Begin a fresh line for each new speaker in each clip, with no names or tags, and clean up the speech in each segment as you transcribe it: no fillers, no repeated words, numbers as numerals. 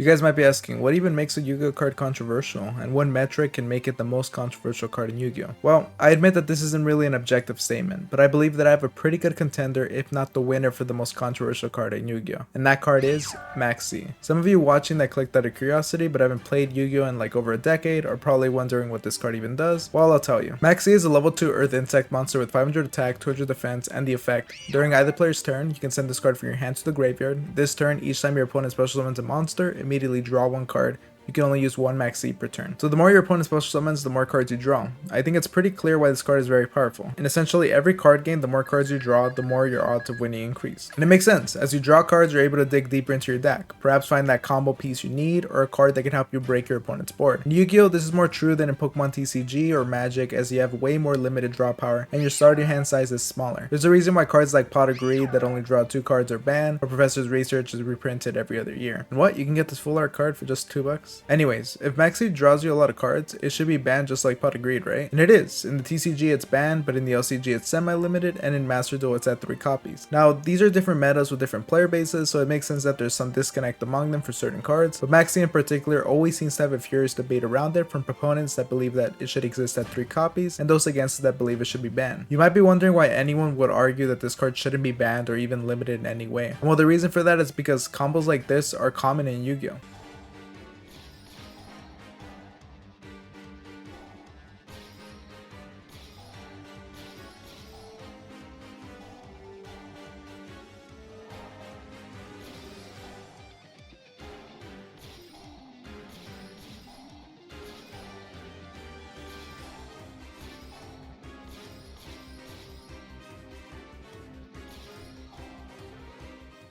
You guys might be asking, what even makes a Yu-Gi-Oh card controversial, and what metric can make it the most controversial card in Yu-Gi-Oh? Well, I admit that this isn't really an objective statement, but I believe that I have a pretty good contender, if not the winner for the most controversial card in Yu-Gi-Oh, and that card is Maxi. Some of you watching that clicked out of curiosity but haven't played Yu-Gi-Oh in like over a decade are probably wondering what this card even does. Well, I'll tell you. Maxi is a level 2 Earth Insect monster with 500 attack, 200 defense, and the effect. During either player's turn, you can send this card from your hand to the graveyard. This turn, each time your opponent special summons a monster, immediately draw one card. You can only use one Maxi per turn. So the more your opponent special summons, the more cards you draw. I think it's pretty clear why this card is very powerful. In essentially every card game, the more cards you draw, the more your odds of winning increase. And it makes sense. As you draw cards, you're able to dig deeper into your deck. Perhaps find that combo piece you need, or a card that can help you break your opponent's board. In Yu-Gi-Oh, this is more true than in Pokemon TCG or Magic, as you have way more limited draw power, and your starting hand size is smaller. There's a reason why cards like Pot of Greed that only draw 2 cards are banned, or Professor's Research is reprinted every other year. And what? You can get this full art card for just $2? Anyways, if Maxi draws you a lot of cards, it should be banned just like Pot of Greed, right? And it is. In the TCG it's banned, but in the LCG it's semi-limited, and in Master Duel it's at 3 copies. Now, these are different metas with different player bases, so it makes sense that there's some disconnect among them for certain cards, but Maxi in particular always seems to have a furious debate around it from proponents that believe that it should exist at 3 copies, and those against it that believe it should be banned. You might be wondering why anyone would argue that this card shouldn't be banned or even limited in any way. And well, the reason for that is because combos like this are common in Yu-Gi-Oh!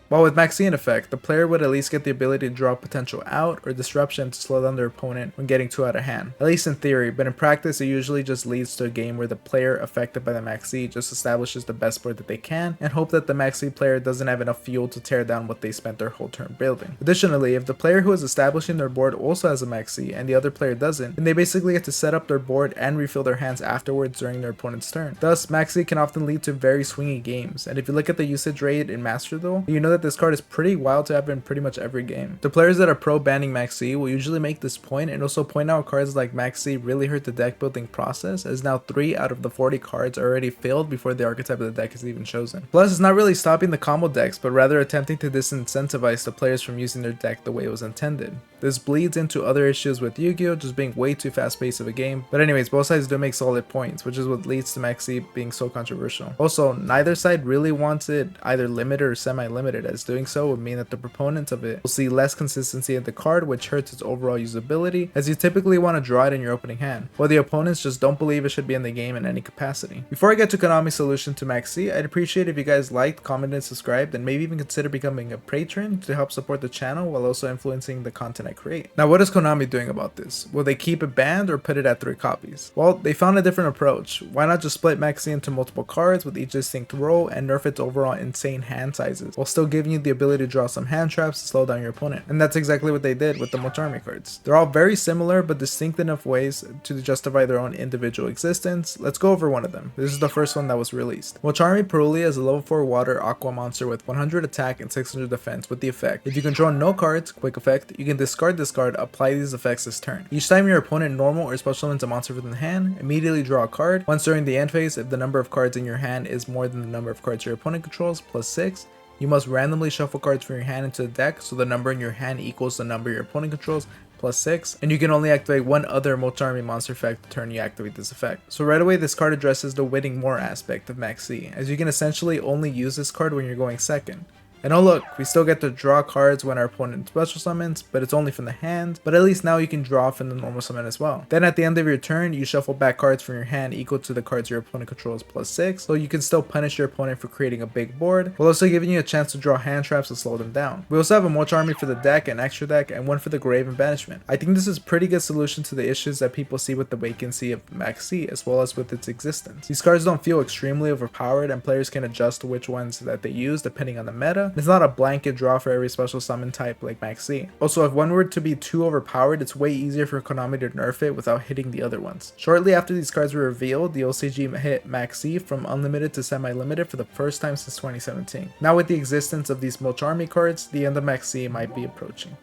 While with Maxi in effect, the player would at least get the ability to draw potential out or disruption to slow down their opponent when getting too out of hand. At least in theory, but in practice it usually just leads to a game where the player affected by the Maxi just establishes the best board that they can and hope that the Maxi player doesn't have enough fuel to tear down what they spent their whole turn building. Additionally, if the player who is establishing their board also has a Maxi and the other player doesn't, then they basically get to set up their board and refill their hands afterwards during their opponent's turn. Thus, Maxi can often lead to very swingy games, and if you look at the usage rate in Master Duel, you know that this card is pretty wild to have in pretty much every game. The players that are pro banning Maxi will usually make this point and also point out cards like Maxi really hurt the deck building process, as now 3 out of the 40 cards are already filled before the archetype of the deck is even chosen. Plus, it's not really stopping the combo decks, but rather attempting to disincentivize the players from using their deck the way it was intended. This bleeds into other issues with Yu-Gi-Oh just being way too fast paced of a game, but anyways, both sides do make solid points, which is what leads to Maxi being so controversial. Also, neither side really wants it either limited or semi-limited, as doing so would mean that the proponents of it will see less consistency in the card, which hurts its overall usability, as you typically want to draw it in your opening hand, while the opponents just don't believe it should be in the game in any capacity. Before I get to Konami's solution to Maxi, I'd appreciate if you guys liked, commented, subscribed, and maybe even consider becoming a patron to help support the channel while also influencing the content I create. Now, what is Konami doing about this? Will they keep it banned or put it at 3 copies? Well, they found a different approach. Why not just split Maxi into multiple cards with each distinct role and nerf its overall insane hand sizes, while still giving you the ability to draw some hand traps to slow down your opponent? And that's exactly what they did with the Mochami cards. They're all very similar but distinct enough ways to justify their own individual existence. Let's go over one of them. This is the first one that was released. Mochami Perulia is a level 4 water aqua monster with 100 attack and 600 defense with the effect: if you control no cards, quick effect, you can discard this card, apply these effects this turn. Each time your opponent normal or special summons a monster from the hand, immediately draw a card. Once during the end phase, if the number of cards in your hand is more than the number of cards your opponent controls plus 6, you must randomly shuffle cards from your hand into the deck so the number in your hand equals the number your opponent controls plus 6, and you can only activate one other Mochami monster effect the turn you activate this effect. So right away, this card addresses the winning more aspect of Maxi, as you can essentially only use this card when you're going second. And oh look, we still get to draw cards when our opponent special summons, but it's only from the hand, but at least now you can draw from the normal summon as well. Then at the end of your turn, you shuffle back cards from your hand equal to the cards your opponent controls plus 6, so you can still punish your opponent for creating a big board, while also giving you a chance to draw hand traps to slow them down. We also have a Moch Army for the deck, an extra deck, and one for the grave and banishment. I think this is a pretty good solution to the issues that people see with the vacancy of Maxi as well as with its existence. These cards don't feel extremely overpowered, and players can adjust to which ones that they use depending on the meta. It's not a blanket draw for every special summon type like Maxi. Also, if one were to be too overpowered, it's way easier for Konami to nerf it without hitting the other ones. Shortly after these cards were revealed, the OCG hit Maxi from unlimited to semi-limited for the first time since 2017. Now with the existence of these Moch Army cards, the end of Maxi might be approaching.